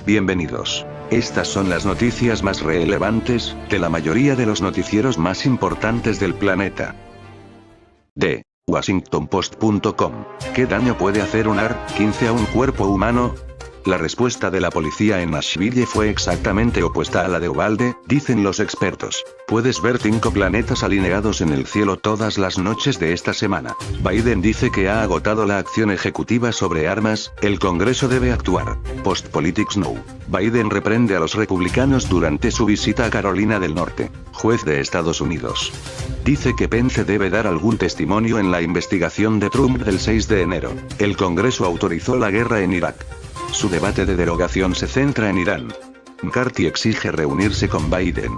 Bienvenidos. Estas son las noticias más relevantes, de la mayoría de los noticieros más importantes del planeta. De WashingtonPost.com. ¿Qué daño puede hacer un AR-15 a un cuerpo humano? La respuesta de la policía en Nashville fue exactamente opuesta a la de Uvalde, dicen los expertos. Puedes ver 5 planetas alineados en el cielo todas las noches de esta semana. Biden dice que ha agotado la acción ejecutiva sobre armas, el Congreso debe actuar. Postpolitics Now. Biden reprende a los republicanos durante su visita a Carolina del Norte. Juez de Estados Unidos dice que Pence debe dar algún testimonio en la investigación de Trump del 6 de enero. El Congreso autorizó la guerra en Irak. Su debate de derogación se centra en Irán. McCarthy exige reunirse con Biden.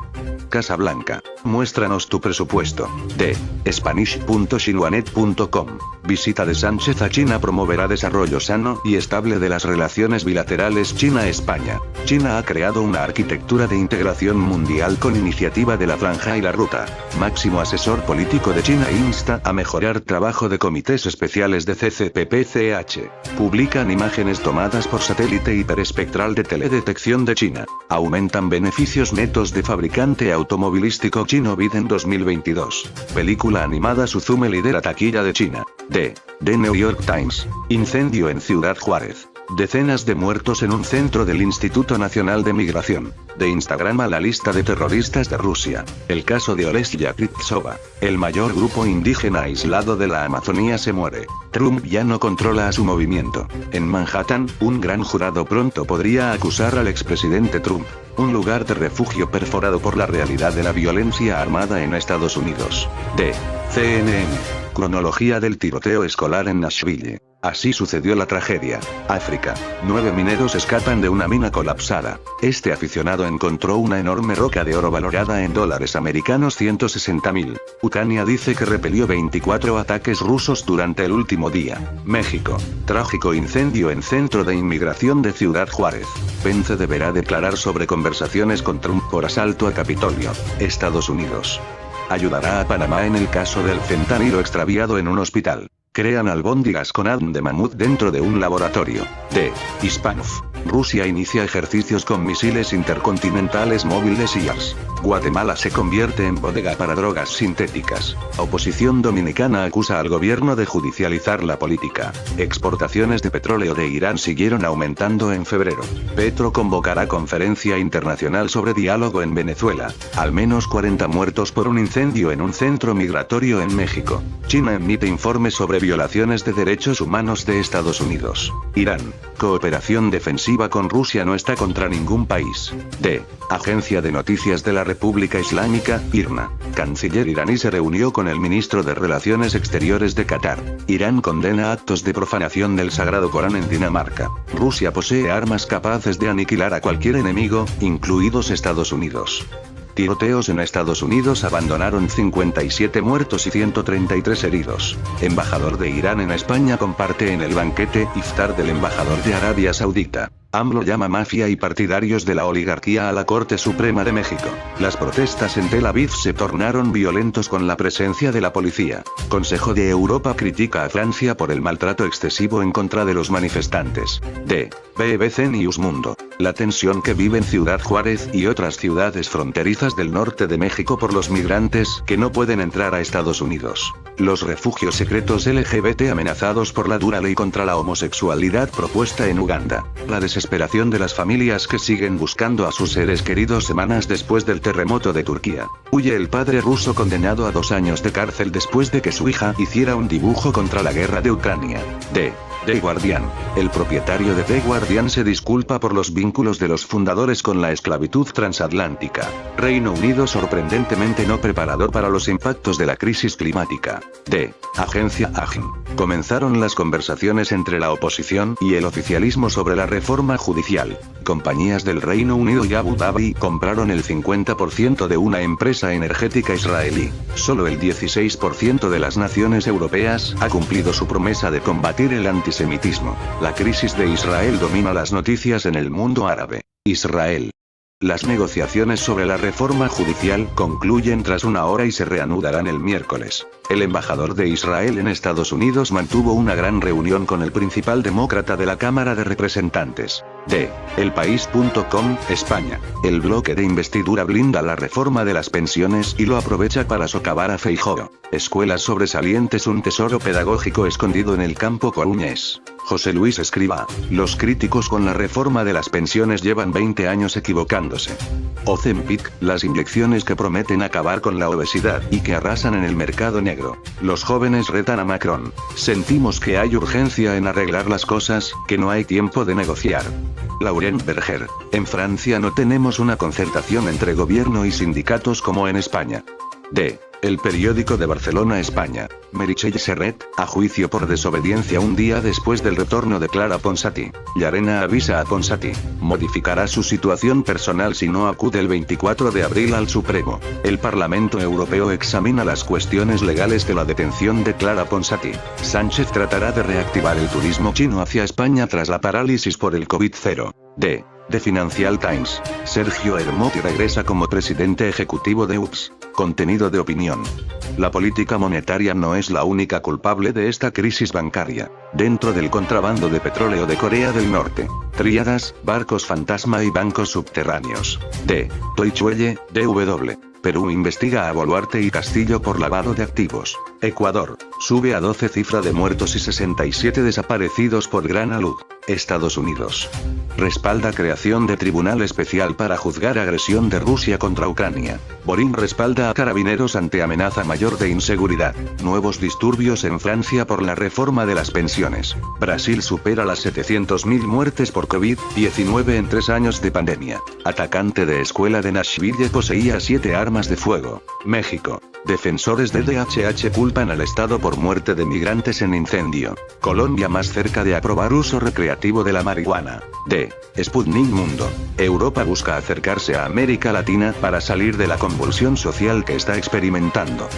Casa Blanca. Muéstranos tu presupuesto. De Spanish.sinuanet.com. Visita de Sánchez a China promoverá desarrollo sano y estable de las relaciones bilaterales China-España. China ha creado una arquitectura de integración mundial con iniciativa de la Franja y la Ruta. Máximo asesor político de China insta a mejorar trabajo de comités especiales de CCPP-CH. Publican imágenes tomadas por satélite hiperespectral de teledetección de China. Aumentan beneficios netos de fabricante automovilístico chino BYD en 2022. Película animada Suzume lidera taquilla de China. De The New York Times. Incendio en Ciudad Juárez. Decenas de muertos en un centro del Instituto Nacional de Migración. De Instagram a la lista de terroristas de Rusia. El caso de Olesya Kritsova. El mayor grupo indígena aislado de la Amazonía se muere. Trump ya no controla a su movimiento. En Manhattan, un gran jurado pronto podría acusar al expresidente Trump. Un lugar de refugio perforado por la realidad de la violencia armada en Estados Unidos. De CNN. Cronología del tiroteo escolar en Nashville. Así sucedió la tragedia. África. 9 mineros escapan de una mina colapsada. Este aficionado encontró una enorme roca de oro valorada en dólares americanos 160.000. Ucrania dice que repelió 24 ataques rusos durante el último día. México. Trágico incendio en centro de inmigración de Ciudad Juárez. Pence deberá declarar sobre conversaciones con Trump por asalto a Capitolio. Estados Unidos. Ayudará a Panamá en el caso del fentanilo extraviado en un hospital. Crean albóndigas con ADN de mamut dentro de un laboratorio. De Hispanuf. Rusia inicia ejercicios con misiles intercontinentales móviles IARS. Guatemala se convierte en bodega para drogas sintéticas. Oposición dominicana acusa al gobierno de judicializar la política. Exportaciones de petróleo de Irán siguieron aumentando en febrero. Petro convocará conferencia internacional sobre diálogo en Venezuela. Al menos 40 muertos por un incendio en un centro migratorio en México. China emite informes sobre violaciones de derechos humanos de Estados Unidos. Irán. Cooperación defensiva con Rusia no está contra ningún país. De Agencia de Noticias de la República Islámica, IRNA. Canciller iraní se reunió con el ministro de Relaciones Exteriores de Qatar. Irán condena actos de profanación del Sagrado Corán en Dinamarca. Rusia posee armas capaces de aniquilar a cualquier enemigo, incluidos Estados Unidos. Tiroteos en Estados Unidos abandonaron 57 muertos y 133 heridos. Embajador de Irán en España comparte en el banquete iftar del embajador de Arabia Saudita. AMLO llama mafia y partidarios de la oligarquía a la Corte Suprema de México. Las protestas en Tel Aviv se tornaron violentos con la presencia de la policía. Consejo de Europa critica a Francia por el maltrato excesivo en contra de los manifestantes. De BBC News Mundo. La tensión que viven Ciudad Juárez y otras ciudades fronterizas del norte de México por los migrantes que no pueden entrar a Estados Unidos. Los refugios secretos LGBT amenazados por la dura ley contra la homosexualidad propuesta en Uganda. La desesperación de las familias que siguen buscando a sus seres queridos semanas después del terremoto de Turquía. Huye el padre ruso condenado a 2 años de cárcel después de que su hija hiciera un dibujo contra la guerra de Ucrania. De The Guardian. El propietario de The Guardian se disculpa por los vínculos de los fundadores con la esclavitud transatlántica. Reino Unido sorprendentemente no preparado para los impactos de la crisis climática. De Agencia AGIN. Comenzaron las conversaciones entre la oposición y el oficialismo sobre la reforma judicial. Compañías del Reino Unido y Abu Dhabi compraron el 50% de una empresa energética israelí. Solo el 16% de las naciones europeas ha cumplido su promesa de combatir el antisemitismo. La crisis de Israel domina las noticias en el mundo árabe. Israel. Las negociaciones sobre la reforma judicial concluyen tras una hora y se reanudarán el miércoles. El embajador de Israel en Estados Unidos mantuvo una gran reunión con el principal demócrata de la Cámara de Representantes. De elpaís.com, España. El bloque de investidura blinda la reforma de las pensiones y lo aprovecha para socavar a Feijóo. Escuelas sobresalientes, un tesoro pedagógico escondido en el campo coruñés. José Luis Escrivá. Los críticos con la reforma de las pensiones llevan 20 años equivocándose. Ozempic, las inyecciones que prometen acabar con la obesidad y que arrasan en el mercado negro. Los jóvenes retan a Macron. Sentimos que hay urgencia en arreglar las cosas, que no hay tiempo de negociar. Laurent Berger. En Francia no tenemos una concertación entre gobierno y sindicatos como en España. D. El periódico de Barcelona, España. Meritxell Serret, a juicio por desobediencia un día después del retorno de Clara Ponsatí. Llarena avisa a Ponsatí. Modificará su situación personal si no acude el 24 de abril al Supremo. El Parlamento Europeo examina las cuestiones legales de la detención de Clara Ponsatí. Sánchez tratará de reactivar el turismo chino hacia España tras la parálisis por el COVID-0. D. The Financial Times. Sergio Hermotti regresa como presidente ejecutivo de UPS. Contenido de opinión. La política monetaria no es la única culpable de esta crisis bancaria. Dentro del contrabando de petróleo de Corea del Norte. Tríadas, barcos fantasma y bancos subterráneos. D. Deutsche Welle, DW. Perú investiga a Boluarte y Castillo por lavado de activos. Ecuador. Sube a 12 cifra de muertos y 67 desaparecidos por gran alud. Estados Unidos. Respalda creación de tribunal especial para juzgar agresión de Rusia contra Ucrania. Borín respalda a carabineros ante amenaza mayor de inseguridad. Nuevos disturbios en Francia por la reforma de las pensiones. Brasil supera las 700.000 muertes por COVID-19 en 3 años de pandemia. Atacante de escuela de Nashville poseía 7 armas de fuego. México. Defensores del DHH culpan al Estado por muerte de migrantes en incendio. Colombia más cerca de aprobar uso recreativo de la marihuana. D. Sputnik Mundo. Europa busca acercarse a América Latina para salir de la convulsión social que está experimentando.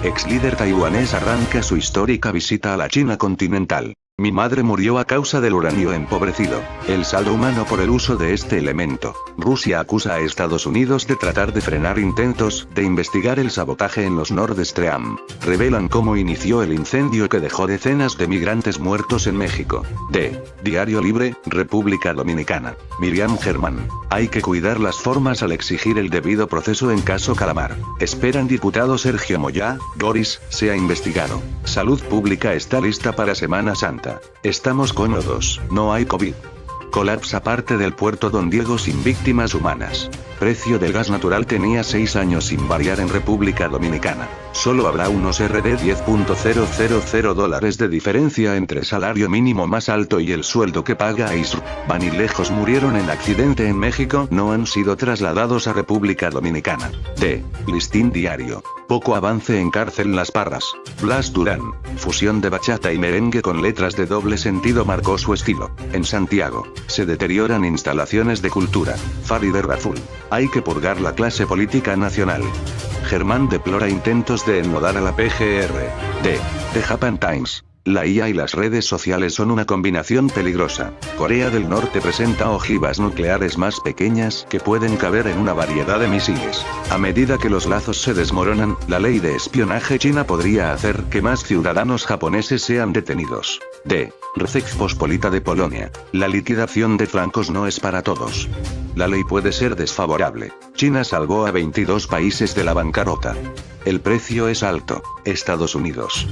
Ex líder taiwanés arranca su histórica visita a la China continental. Mi madre murió a causa del uranio empobrecido. El saldo humano por el uso de este elemento. Rusia acusa a Estados Unidos de tratar de frenar intentos de investigar el sabotaje en los Nord Stream. Revelan cómo inició el incendio que dejó decenas de migrantes muertos en México. D. Diario Libre, República Dominicana. Miriam Germán. Hay que cuidar las formas al exigir el debido proceso en caso Calamar. Esperan diputado Sergio Moyá Goris sea investigado. Salud Pública está lista para Semana Santa. Estamos cómodos, no hay COVID. Colapsa parte del puerto Don Diego sin víctimas humanas. Precio del gas natural tenía 6 años sin variar en República Dominicana. Solo habrá unos RD $10.000 de diferencia entre salario mínimo más alto y el sueldo que paga ISR. Vanilejos murieron en accidente en México, no han sido trasladados a República Dominicana. D. Listín Diario. Poco avance en cárcel Las Parras. Blas Durán. Fusión de bachata y merengue con letras de doble sentido marcó su estilo. En Santiago. Se deterioran instalaciones de cultura. Farideh Raful. Hay que purgar la clase política nacional. Germán deplora intentos de enlodar a la PGR. D. The Japan Times. La IA y las redes sociales son una combinación peligrosa. Corea del Norte presenta ojivas nucleares más pequeñas que pueden caber en una variedad de misiles. A medida que los lazos se desmoronan, la ley de espionaje china podría hacer que más ciudadanos japoneses sean detenidos. D. Rzeczpospolita de Polonia. La liquidación de francos no es para todos. La ley puede ser desfavorable. China salvó a 22 países de la bancarrota. El precio es alto. Estados Unidos.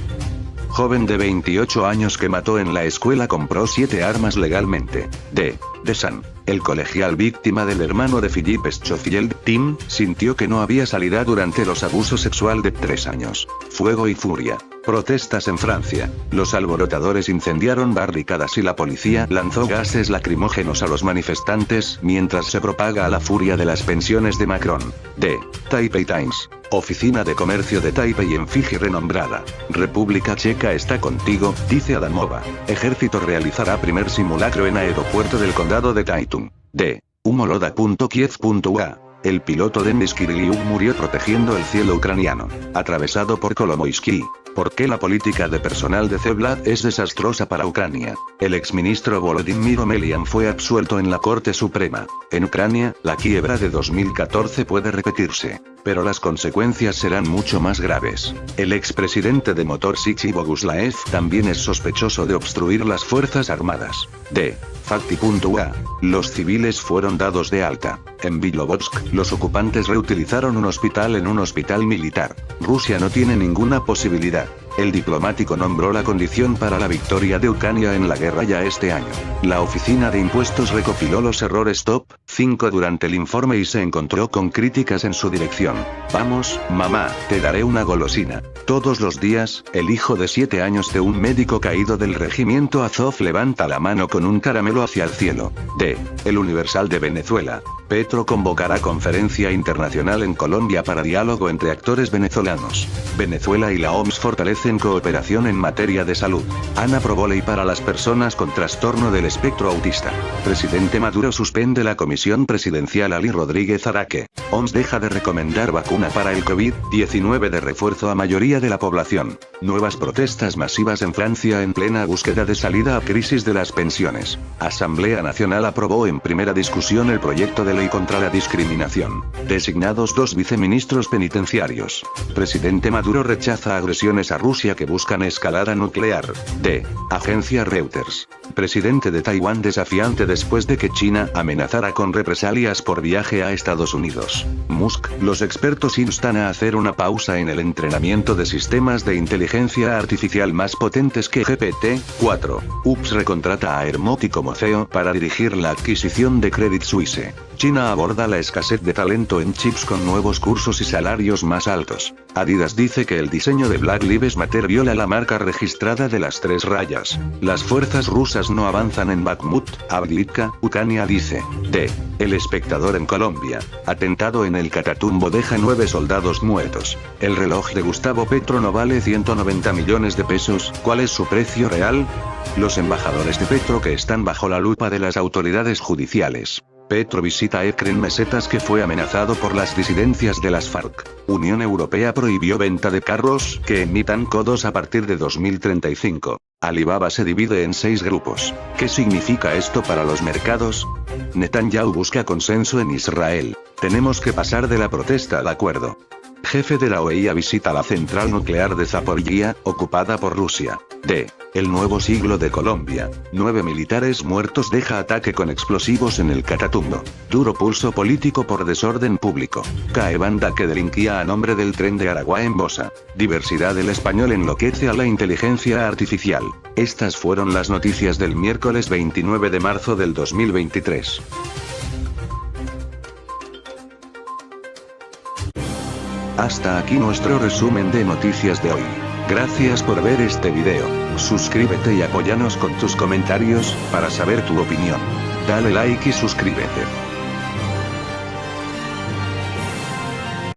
Joven de 28 años que mató en la escuela compró 7 armas legalmente. D. The Sun. El colegial víctima del hermano de Philippe Schofield, Tim, sintió que no había salida durante los abusos sexuales de 3 años. Fuego y furia. Protestas en Francia. Los alborotadores incendiaron barricadas y la policía lanzó gases lacrimógenos a los manifestantes mientras se propaga la furia de las pensiones de Macron. D. Taipei Times. Oficina de Comercio de Taipei en Fiji renombrada. República Checa está contigo, dice Adamova. Ejército realizará primer simulacro en aeropuerto del condado de Taitung. D. Humoloda.kiev.ua. El piloto Denis Kiriliuk murió protegiendo el cielo ucraniano, atravesado por Kolomoisky. ¿Por qué la política de personal de Zevlad es desastrosa para Ucrania? El exministro Volodymyr Omelian fue absuelto en la Corte Suprema. En Ucrania, la quiebra de 2014 puede repetirse, pero las consecuencias serán mucho más graves. El expresidente de Motor Sichi Boguslaev también es sospechoso de obstruir las fuerzas armadas. D. Fakti.ua. Los civiles fueron dados de alta. En Bilovodsk, los ocupantes reutilizaron un hospital en un hospital militar. Rusia no tiene ninguna posibilidad. El diplomático nombró la condición para la victoria de Ucrania en la guerra ya este año. La Oficina de Impuestos recopiló los errores top 5 durante el informe y se encontró con críticas en su dirección. Vamos, mamá, te daré una golosina. Todos los días, el hijo de 7 años de un médico caído del regimiento Azov levanta la mano con un caramelo hacia el cielo. D. El Universal de Venezuela. Petro convocará conferencia internacional en Colombia para diálogo entre actores venezolanos. Venezuela y la OMS fortalecen cooperación en materia de salud. ANA aprobó ley para las personas con trastorno del espectro autista. Presidente Maduro suspende la comisión presidencial Ali Rodríguez Araque. OMS deja de recomendar vacuna para el COVID-19 de refuerzo a mayoría de la población. Nuevas protestas masivas en Francia en plena búsqueda de salida a crisis de las pensiones. Asamblea Nacional aprobó en primera discusión el proyecto de ley contra la discriminación. Designados 2 viceministros penitenciarios. Presidente Maduro rechaza agresiones a Rusia que buscan escalada nuclear. D. Agencia Reuters. Presidente de Taiwán desafiante después de que China amenazara con represalias por viaje a Estados Unidos. Musk. Los expertos instan a hacer una pausa en el entrenamiento de sistemas de inteligencia artificial más potentes que GPT-4. UPS recontrata a Hermoti como CEO para dirigir la adquisición de Credit Suisse. China aborda la escasez de talento en chips con nuevos cursos y salarios más altos. Adidas dice que el diseño de Black Lives Matter viola la marca registrada de las 3 rayas. Las fuerzas rusas no avanzan en Bakhmut, Avdiivka, Ucrania dice. D. El Espectador en Colombia. Atentado en el Catatumbo deja 9 soldados muertos. El reloj de Gustavo Petro no vale 190 millones de pesos. ¿Cuál es su precio real? Los embajadores de Petro que están bajo la lupa de las autoridades judiciales. Petro visita Ecren Mesetas que fue amenazado por las disidencias de las FARC. Unión Europea prohibió venta de carros que emitan codos a partir de 2035. Alibaba se divide en 6 grupos. ¿Qué significa esto para los mercados? Netanyahu busca consenso en Israel. Tenemos que pasar de la protesta al acuerdo. Jefe de la OEA visita la central nuclear de Zaporizhia, ocupada por Rusia. D. El nuevo siglo de Colombia. 9 militares muertos deja ataque con explosivos en el Catatumbo. Duro pulso político por desorden público. Cae banda que delinquía a nombre del tren de Aragua en Bosa. Diversidad del español enloquece a la inteligencia artificial. Estas fueron las noticias del miércoles 29 de marzo del 2023. Hasta aquí nuestro resumen de noticias de hoy. Gracias por ver este video. Suscríbete y apóyanos con tus comentarios, para saber tu opinión. Dale like y suscríbete.